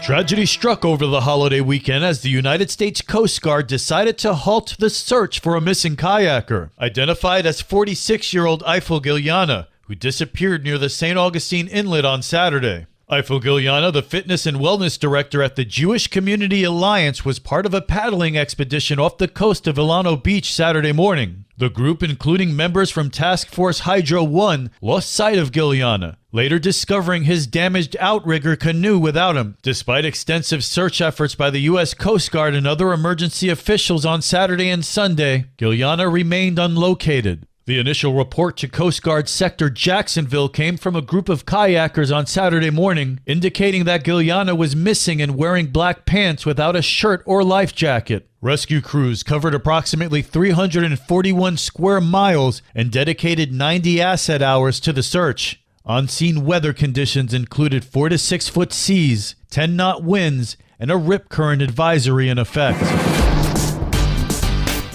Tragedy struck over the holiday weekend as the United States Coast Guard decided to halt the search for a missing kayaker, identified as 46-year-old Eifel Giuliana, who disappeared near the St. Augustine Inlet on Saturday. Eifel Giuliana, the fitness and wellness director at the Jewish Community Alliance, was part of a paddling expedition off the coast of Ilano Beach Saturday morning. The group, including members from Task Force Hydro 1, lost sight of Giuliana, later discovering his damaged outrigger canoe without him. Despite extensive search efforts by the U.S. Coast Guard and other emergency officials on Saturday and Sunday, Giuliana remained unlocated. The initial report to Coast Guard Sector Jacksonville came from a group of kayakers on Saturday morning, indicating that Giuliana was missing and wearing black pants without a shirt or life jacket. Rescue crews covered approximately 341 square miles and dedicated 90 asset hours to the search. On-scene weather conditions included 4 to 6 foot seas, 10-knot winds, and a rip current advisory in effect.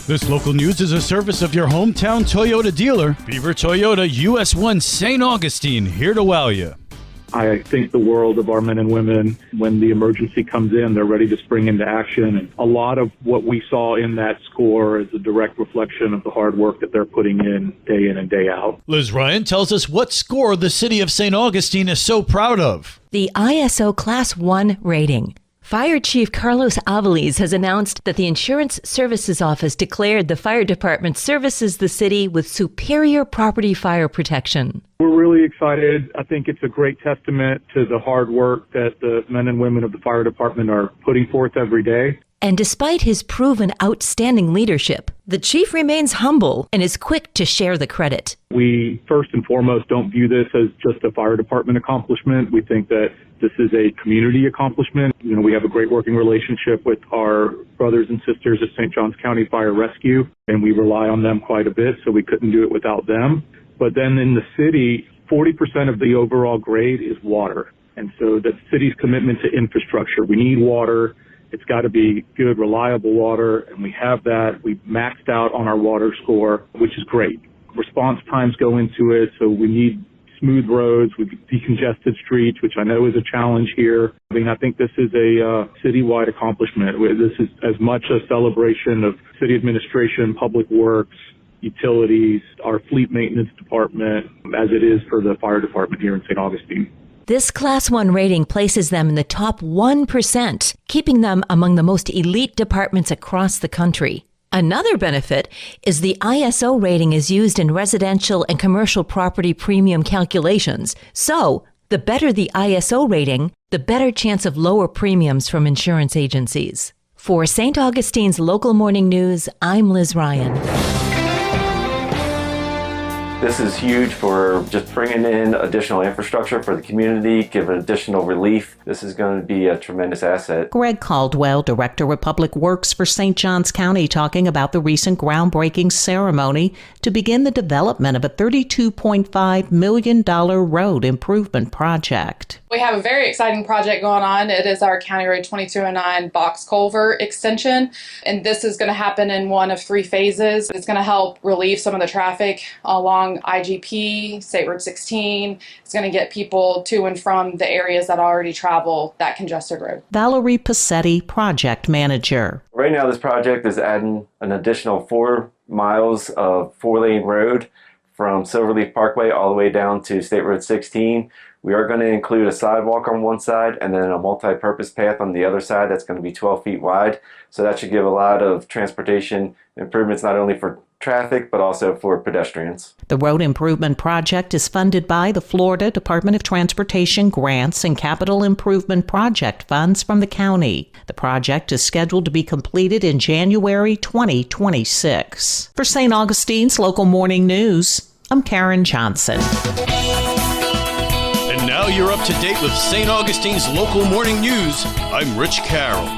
This local news is a service of your hometown Toyota dealer, Beaver Toyota US 1 St. Augustine, here to wow you. I think the world of our men and women, when the emergency comes in, they're ready to spring into action. And a lot of what we saw in that score is a direct reflection of the hard work that they're putting in and day out. Liz Ryan tells us what score the city of St. Augustine is so proud of. The ISO Class 1 rating. Fire Chief Carlos Avalis has announced that the Insurance Services Office declared the fire department services the city with superior property fire protection. We're really excited. I think it's a great testament to the hard work that the men and women of the fire department are putting forth every day. And despite his proven outstanding leadership, the chief remains humble and is quick to share the credit. We, first and foremost, don't view this as just a fire department accomplishment. We think that this is a community accomplishment. We have a great working relationship with our brothers and sisters at St. Johns County Fire Rescue, and we rely on them quite a bit, so we couldn't do it without them. But then in the city, 40% of the overall grade is water. And so the city's commitment to infrastructure, we need water. It's got to be good, reliable water, and we have that. We've maxed out on our water score, which is great. Response times go into it, so we need smooth roads with decongested streets, which I know is a challenge here. I think this is a citywide accomplishment. This is as much a celebration of city administration, public works, utilities, our fleet maintenance department, as it is for the fire department here in St. Augustine. This Class 1 rating places them in the top 1%, keeping them among the most elite departments across the country. Another benefit is the ISO rating is used in residential and commercial property premium calculations. So, the better the ISO rating, the better chance of lower premiums from insurance agencies. For St. Augustine's Local Morning News, I'm Liz Ryan. This is huge for just bringing in additional infrastructure for the community, giving additional relief. This is going to be a tremendous asset. Greg Caldwell, Director of Public Works for St. Johns County, talking about the recent groundbreaking ceremony to begin the development of a $32.5 million road improvement project. We have a very exciting project going on. It is our County Road 2209 box culvert extension, and this is going to happen in one of 3 phases. It's going to help relieve some of the traffic along IGP, State Road 16. It's going to get people to and from the areas that already travel that congested road. Valerie Passetti, Project Manager. Right now, this project is adding an additional 4 miles of 4-lane road from Silverleaf Parkway all the way down to State Road 16. We are going to include a sidewalk on one side and then a multi-purpose path on the other side that's going to be 12 feet wide. So that should give a lot of transportation improvements, not only for traffic, but also for pedestrians. The road improvement project is funded by the Florida Department of Transportation grants and capital improvement project funds from the county. The project is scheduled to be completed in January 2026. For St. Augustine's Local Morning News, I'm Karen Johnson. And now you're up to date with St. Augustine's Local Morning News. I'm Rich Carroll.